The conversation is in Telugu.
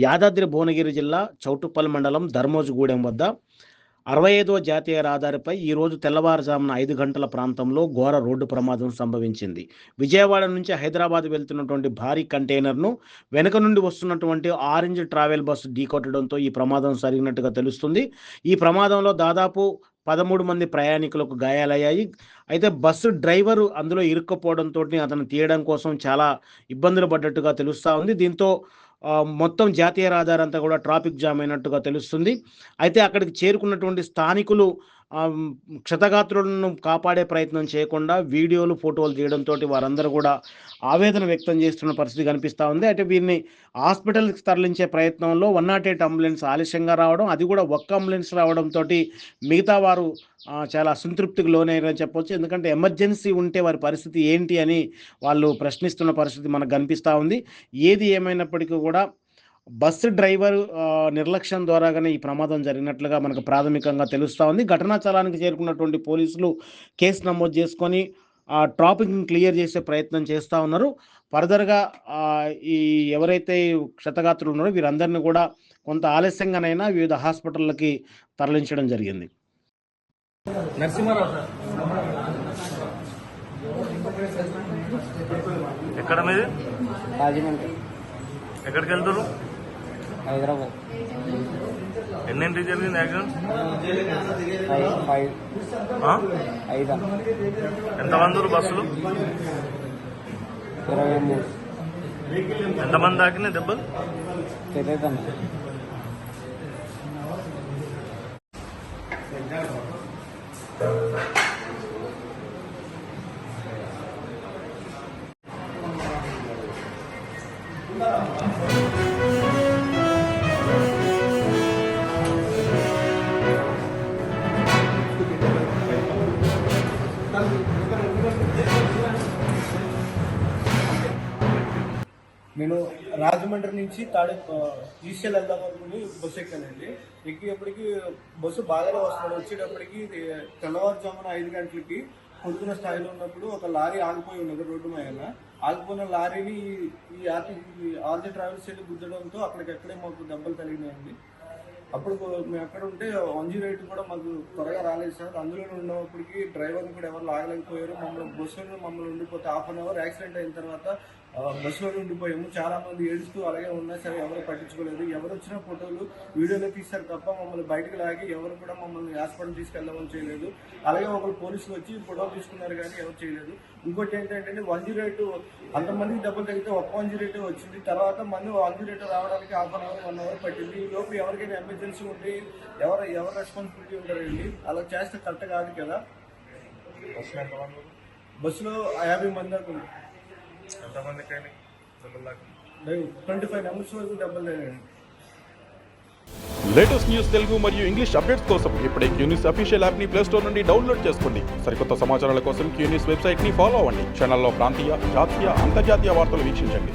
యాదాద్రి భువనగిరి జిల్లా చౌటుప్పల్ మండలం ధర్మోజుగూడెం వద్ద 65వ జాతీయ రహదారిపై ఈరోజు తెల్లవారుజామున 5 గంటల ప్రాంతంలో ఘోర రోడ్డు ప్రమాదం సంభవించింది. విజయవాడ నుంచి హైదరాబాద్ వెళ్తున్నటువంటి భారీ కంటైనర్ను వెనుక నుండి వస్తున్నటువంటి ఆరెంజ్ ట్రావెల్ బస్సు ఢీకొట్టడంతో ఈ ప్రమాదం జరిగినట్టుగా తెలుస్తుంది. ఈ ప్రమాదంలో దాదాపు 13 మంది ప్రయాణికులకు గాయాలయ్యాయి. అయితే బస్సు డ్రైవరు అందులో ఇరుక్కుపోవడంతో అతను తీయడం కోసం చాలా ఇబ్బందులు పడ్డట్టుగా తెలుస్తూ ఉంది. దీంతో మొత్తం జాతీయ రహదారి అంతా కూడా ట్రాఫిక్ జామ్ అయినట్టుగా తెలుస్తుంది. అయితే అక్కడికి చేరుకున్నటువంటి స్థానికులు క్షతగాత్రులను కాపాడే ప్రయత్నం చేయకుండా వీడియోలు, ఫోటోలు తీయడంతో వారందరూ కూడా ఆవేదన వ్యక్తం చేస్తున్న పరిస్థితి కనిపిస్తూ ఉంది. అయితే వీరిని హాస్పిటల్కి తరలించే ప్రయత్నంలో 108 అంబులెన్స్ ఆలస్యంగా రావడం, అది కూడా ఒక్క అంబులెన్స్ రావడంతో మిగతా వారు చాలా అసంతృప్తికి లోనయ్యారని చెప్పొచ్చు. ఎందుకంటే ఎమర్జెన్సీ ఉంటే వారి పరిస్థితి ఏంటి అని వాళ్ళు ప్రశ్నిస్తున్న పరిస్థితి మనకు కనిపిస్తూ ఉంది. ఏది ఏమైనప్పటికీ కూడా బస్సు డ్రైవర్ నిర్లక్ష్యం ద్వారాగానే ఈ ప్రమాదం జరిగినట్లుగా మనకు ప్రాథమికంగా తెలుస్తూ ఉంది. ఘటనా స్థలానికి చేరుకున్నటువంటి పోలీసులు కేసు నమోదు చేసుకొని ట్రాఫిక్ని క్లియర్ చేసే ప్రయత్నం చేస్తూ ఉన్నారు. ఫర్దర్గా ఈ ఎవరైతే క్షతగాత్రులు ఉన్నారో వీరందరినీ కూడా కొంత ఆలస్యంగానైనా వివిధ హాస్పిటళ్ళకి తరలించడం జరిగింది. నరసింహారావు సార్, ఎక్కడ మీది? రాజమండ్రి. ఎక్కడికి వెళ్తారు? హైదరాబాద్. ఎన్నింటికి జరిగింది యాక్సిడెంట్? 5. ఎంతమంది బస్సులు? 23. ఎంతమంది తాకినాయి దెబ్బలు? తెలియదమ్మా. నేను రాజమండ్రి నుంచి ఈసీఎల్ వెళ్దాం అనుకుని బస్సు ఎక్కానండి. ఎక్కేటప్పటికి బస్సు బాగానే వస్తున్నాడు. వచ్చేటప్పటికి తెల్లవారుజామున 5 గంటలకి కొడుకున్న స్థాయిలో ఉన్నప్పుడు ఒక లారీ ఆగిపోయి ఉన్నది రోడ్డు మీద. ఆగిపోయిన లారీని ఈ ఆర్జీ ట్రావెల్స్ వెళ్ళి గుద్దడంతో అక్కడికక్కడే మాకు దెబ్బలు తగిలినాయండి. అప్పుడు మేము ఎక్కడ ఉంటే 108 కూడా మాకు త్వరగా రాలేదు సార్. అందులో ఉన్నప్పటికీ డ్రైవర్ని కూడా ఎవరు లాగలేకపోయారు. మమ్మల్ని ఉండిపోతే హాఫ్ అన్ అవర్ యాక్సిడెంట్ అయిన తర్వాత బస్సులో ఉండిపోయాము. చాలా మంది ఏడుస్తూ అలాగే ఉన్నా సరే ఎవరు పట్టించుకోలేదు. ఎవరు వచ్చిన ఫోటోలు, వీడియోలో తీశారు తప్ప మమ్మల్ని బయటకు లాగి ఎవరు కూడా మమ్మల్ని హాస్పిటల్ తీసుకెళ్ళమని చేయలేదు. అలాగే ఒకరు పోలీసులు వచ్చి ఫోటోలు తీసుకున్నారు కానీ ఎవరు చేయలేదు. ఇంకోటి ఏంటంటే 108 అంతమందికి దెబ్బలు తగ్గితే ఒక్క 108 వచ్చింది. తర్వాత మళ్ళీ 108 రావడానికి హాఫ్ అన్ అవర్ 1 అవర్ పట్టింది. ఈ లోపు ఎవరికైనా ఎమర్జెన్సీ ఉంటే ఎవరు రెస్పాన్సిబిలిటీ ఉంటారండి? అలా చేస్తే కరెక్ట్ కాదు కదా. బస్సులో 50 మంది దాకా ఉంది. 25 మెంబర్స్ వరకు దెబ్బలు తగిలాయండి. లేటెస్ట్ న్యూస్ తెలుగు మరియు ఇంగ్లీష్ అప్డేట్స్ కోసం ఇప్పుడే క్యూన్యూస్ అఫీషియల్ యాప్ ని ప్లే స్టోర్ నుండి డౌన్లోడ్ చేసుకోండి. సరికొత్త సమాచారాల కోసం క్యూన్యూస్ వెబ్సైట్ ని ఫాలో అవ్వండి. ఛానల్లో ప్రాంతీయ, జాతీయ, అంతర్జాతీయ వార్తలు వీక్షించండి.